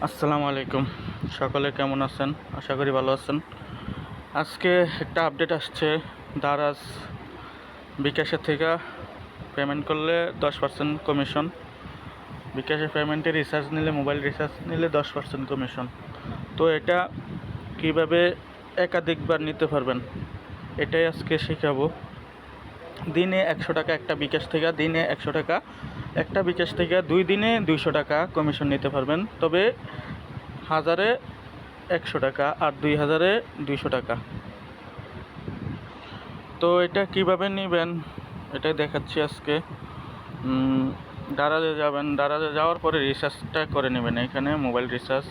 আসসালামু আলাইকুম। সকলে কেমন আছেন? আশা করি ভালো আছেন। আজকে একটা আপডেট আসছে, দারাজ বিকাশের থেকে পেমেন্ট করলে 10% কমিশন। বিকাশের পেমেন্টে রিচার্জ নিলে, মোবাইল রিচার্জ নিলে 10% কমিশন। তো এটা কিভাবে একাধিকবার নিতে পারবেন এটাই আজকে শেখাবো। দিনে 100 টাকা একটা বিকাশ থেকে, দিনে 100 টাকা একটা বিকাশ থেকে 2 দিনে 200 টাকা কমিশন নিতে পারবেন। তবে 1000-এ 100 টাকা আর 2000-এ 200 টাকা। তো এটা কিভাবে নেবেন এটাই দেখাচ্ছি আজকে। দারাজে যাবেন, দারাজে যাওয়ার পরে রিচার্জটা করে নেবেন। এখানে মোবাইল রিচার্জ,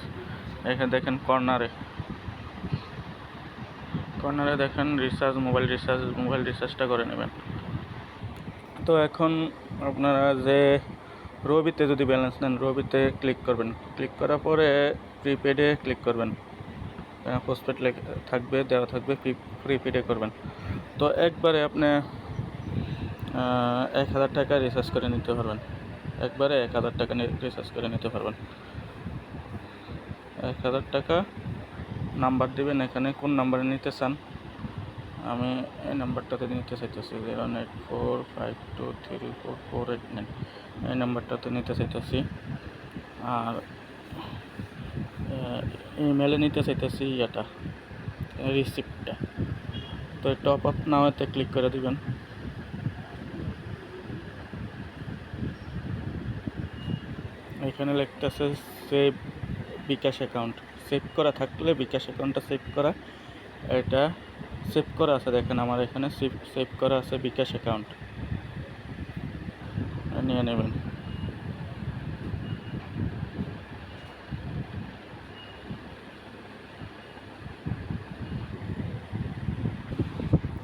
এখানে দেখেন কর্নারে দেখেন রিচার্জ, মোবাইল রিচার্জটা করে নেবেন। তো এখন আপনারা যে রবিতে যদি ব্যালেন্স নেন, রবিতে ক্লিক করবেন। ক্লিক করার পরে প্রিপেডে ক্লিক করবেন। পোস্টপেড থাকবে, দেওয়া থাকবে, প্রিপেডে করবেন। তো একবারে আপনি 1000 টাকা রিচার্জ করে নিতে পারবেন। একবারে 1000 টাকা রিচার্জ করে নিতে পারবেন। 1000 টাকা নাম্বার দিবেন। এখানে কোন নাম্বারে নিতে চান, আমি এই নাম্বারটাতে নিতে চাইতেছি, 09452344489, এই নাম্বারটাতে নিতে চাইতেছি। আর ইমেলে নিতে চাইতেছি এটা রিসিপ্টটা। তো টপ আপ নাওতে ক্লিক করে দিবেন। এখানে লিখতেছে সেভ বিকাশ অ্যাকাউন্ট। সেভ করা থাকলে বিকাশ অ্যাকাউন্টটা সেভ করা, এটা সেভ করা আছে। দেখেন আমার এখানে সেভ করা আছে বিকাশ অ্যাকাউন্ট, নিয়ে নেবেন।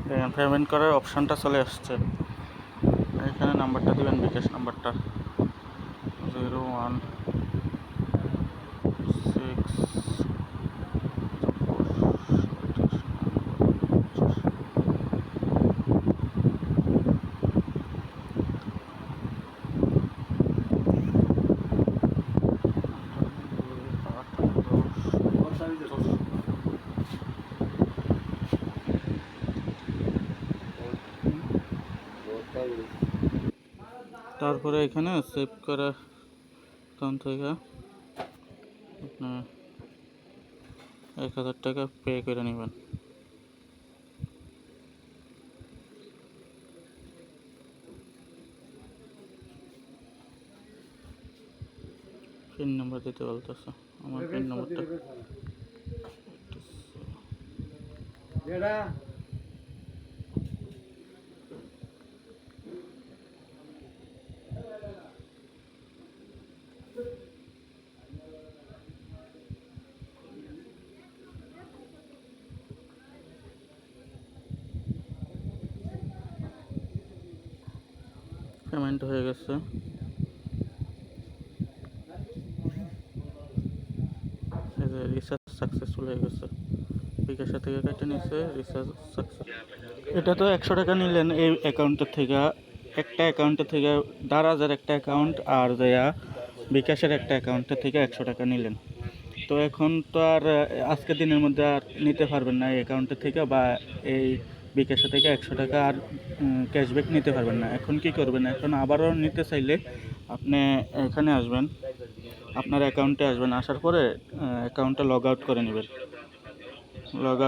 দেখেন পেমেন্ট করার অপশানটা চলে আসছে। এখানে নাম্বারটা দিবেন, বিকাশ নাম্বারটা 01 তারপরে এখানে সেভ করা অ্যাকাউন্ট থেকে আপনার 1000 টাকা পে করে নেবেন। পিন নাম্বার দিতে বলতেছে, আমার পিন নাম্বারটা পেমেন্ট হয়ে গেছে। রিচার্জ সাকসেসফুল হয়ে গেছে, বিকাশ থেকে কেটে নিচ্ছে, রিচার্জ সাকসেস। এটা তো 100 টাকা নিলেন এই অ্যাকাউন্টের থেকে, একটা অ্যাকাউন্টের থেকে, দারাজের একটা অ্যাকাউন্ট আর দেয়া বিকাশের একটা অ্যাকাউন্টের থেকে 100 টাকা নিলেন। তো এখন তো আর আজকের দিনের মধ্যে আর নিতে পারবেন না এই অ্যাকাউন্টের থেকে বা এই বিকাশে থেকে 100 টাকা আর ক্যাশব্যাক নিতে পারবেন না। এখন কি করবেন, এখন আবারও নিতে চাইলে আপনি এখানে আসবেন, আপনার অ্যাকাউন্টে আসবেন, আসার পরে অ্যাকাউন্টটা লগ আউট করে নেবেন। লগ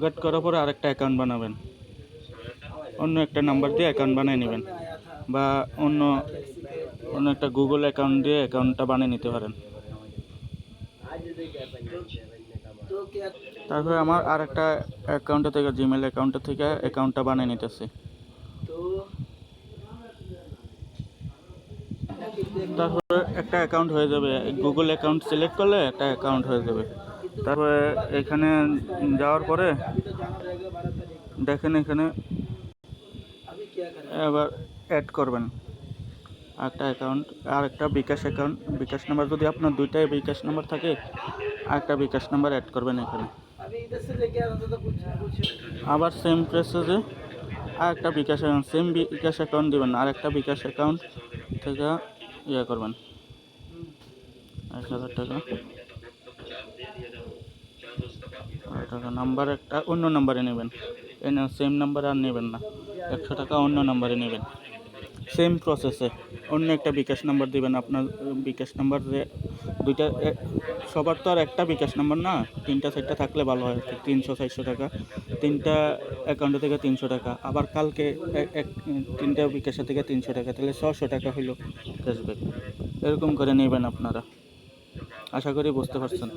আউট করার পরে আরেকটা অ্যাকাউন্ট বানাবেন, অন্য একটা নাম্বার দিয়ে অ্যাকাউন্ট বানিয়ে নেবেন, বা অন্য একটা গুগল অ্যাকাউন্ট দিয়ে অ্যাকাউন্টটা বানিয়ে নিতে পারেন। তারপরে আমার আর একটা অ্যাকাউন্টে থেকে, জিমেল অ্যাকাউন্টে থেকে অ্যাকাউন্টটা বানিয়ে নিতেছি। তারপরে একটা অ্যাকাউন্ট হয়ে যাবে, গুগল অ্যাকাউন্ট সিলেক্ট করলে একটা অ্যাকাউন্ট হয়ে যাবে। তারপরে এখানে যাওয়ার পরে দেখেন এখানে এবার অ্যাড করবেন একটা অ্যাকাউন্ট, আর একটা বিকাশ অ্যাকাউন্ট, বিকাশ নাম্বার যদি আপনার দুইটাই বিকাশ নাম্বার থাকে, আরেকটা বিকাশ নাম্বার অ্যাড করবেন এখানে। আবার সেম প্রসেসে আর একটা সেম বিকাশ অ্যাকাউন্ট দেবেন, আর একটা বিকাশ অ্যাকাউন্ট থেকে করবেন, 1000 টাকা। টাকা নাম্বার একটা অন্য নাম্বারে নেবেন, এই না সেম নাম্বারে আর নেবেন না, 100 টাকা অন্য নাম্বারে নেবেন। সেম প্রসেসে অন্য একটা বিকাশ নাম্বার দিবেন। আপনার বিকাশ নাম্বার দুইটা সবার তো আর একটা বিকাশ নাম্বার না, 3টা 4টা থাকলে ভালো হয় আর কি। 300 400 টাকা 3টা অ্যাকাউন্টে থেকে 300 টাকা, আবার কালকে 3টা বিকাশের থেকে 300 টাকা, তাহলে 600 টাকা হইলো ক্যাশব্যাক। এরকম করে নেবেন আপনারা। আশা করি বুঝতে পারছেন।